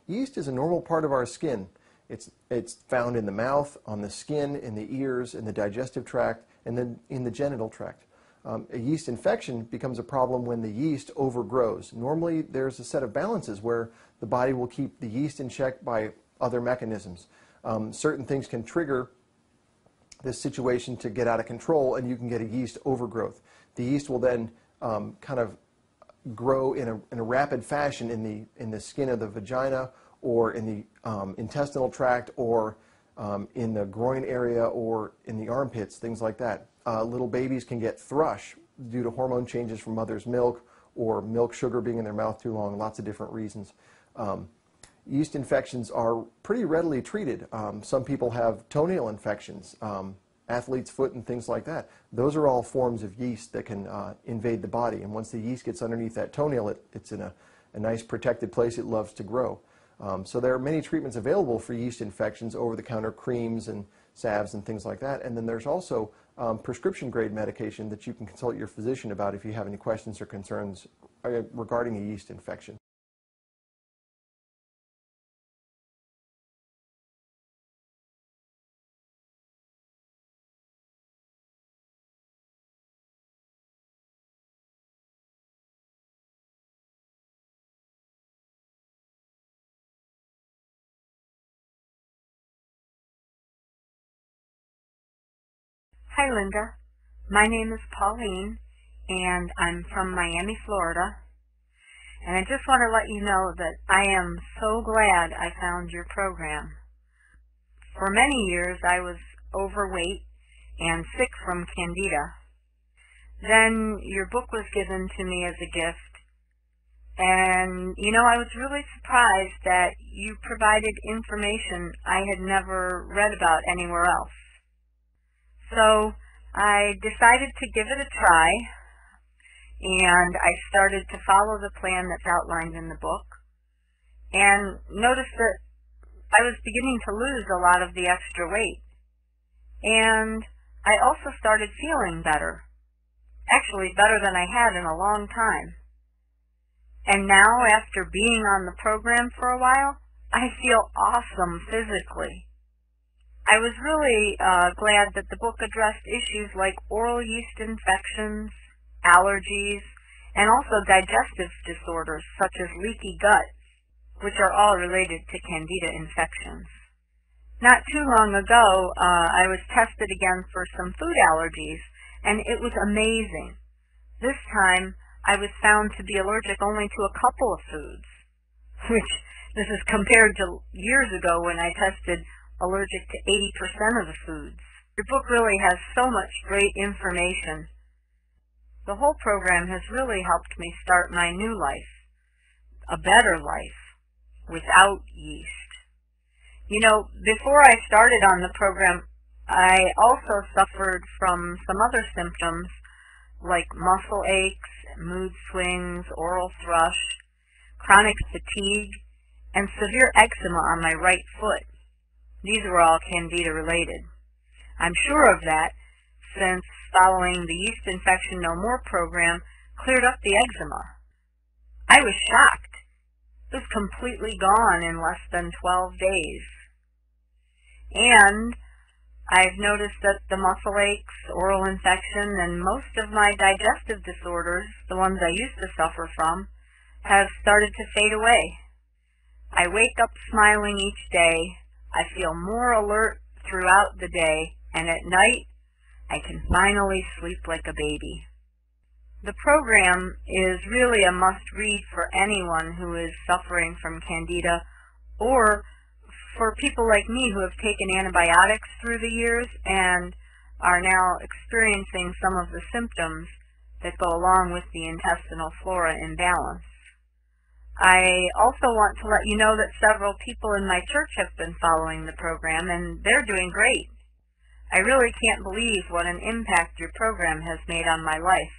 Yeast is a normal part of our skin. It's found in the mouth, on the skin, in the ears, in the digestive tract, and then in the genital tract. A yeast infection becomes a problem when the yeast overgrows. Normally, there's a set of balances where the body will keep the yeast in check by other mechanisms. Certain things can trigger this situation to get out of control, and you can get a yeast overgrowth. The yeast will then kind of grow in a rapid fashion in the skin of the vagina, or in the intestinal tract, or in the groin area, or in the armpits, things like that. Little babies can get thrush due to hormone changes from mother's milk, or milk sugar being in their mouth too long, lots of different reasons. Yeast infections are pretty readily treated. Some people have toenail infections, athlete's foot and things like that. Those are all forms of yeast that can invade the body, and once the yeast gets underneath that toenail, it's in a nice protected place it loves to grow. So there are many treatments available for yeast infections, over-the-counter creams and salves and things like that. And then there's also prescription-grade medication that you can consult your physician about if you have any questions or concerns regarding a yeast infection. Hi Linda, my name is Pauline and I'm from Miami, Florida, and I just want to let you know that I am so glad I found your program. For many years I was overweight and sick from Candida. Then your book was given to me as a gift, and I was really surprised that you provided information I had never read about anywhere else. So I decided to give it a try, and I started to follow the plan that's outlined in the book, and noticed that I was beginning to lose a lot of the extra weight. And I also started feeling better, actually better than I had in a long time. And now, after being on the program for a while, I feel awesome physically. I was really glad that the book addressed issues like oral yeast infections, allergies, and also digestive disorders such as leaky gut, which are all related to Candida infections. Not too long ago, I was tested again for some food allergies, and it was amazing. This time, I was found to be allergic only to a couple of foods, which this is compared to years ago when I tested allergic to 80% of the foods. Your book really has so much great information. The whole program has really helped me start my new life, a better life, without yeast. Before I started on the program, I also suffered from some other symptoms like muscle aches, mood swings, oral thrush, chronic fatigue, and severe eczema on my right foot. These were all Candida related. I'm sure of that, since following the Yeast Infection No More program cleared up the eczema. I was shocked. It was completely gone in less than 12 days. And I've noticed that the muscle aches, oral infection, and most of my digestive disorders, the ones I used to suffer from, have started to fade away. I wake up smiling each day. I feel more alert throughout the day, and at night, I can finally sleep like a baby. The program is really a must-read for anyone who is suffering from Candida, or for people like me who have taken antibiotics through the years and are now experiencing some of the symptoms that go along with the intestinal flora imbalance. I also want to let you know that several people in my church have been following the program, and they're doing great. I really can't believe what an impact your program has made on my life.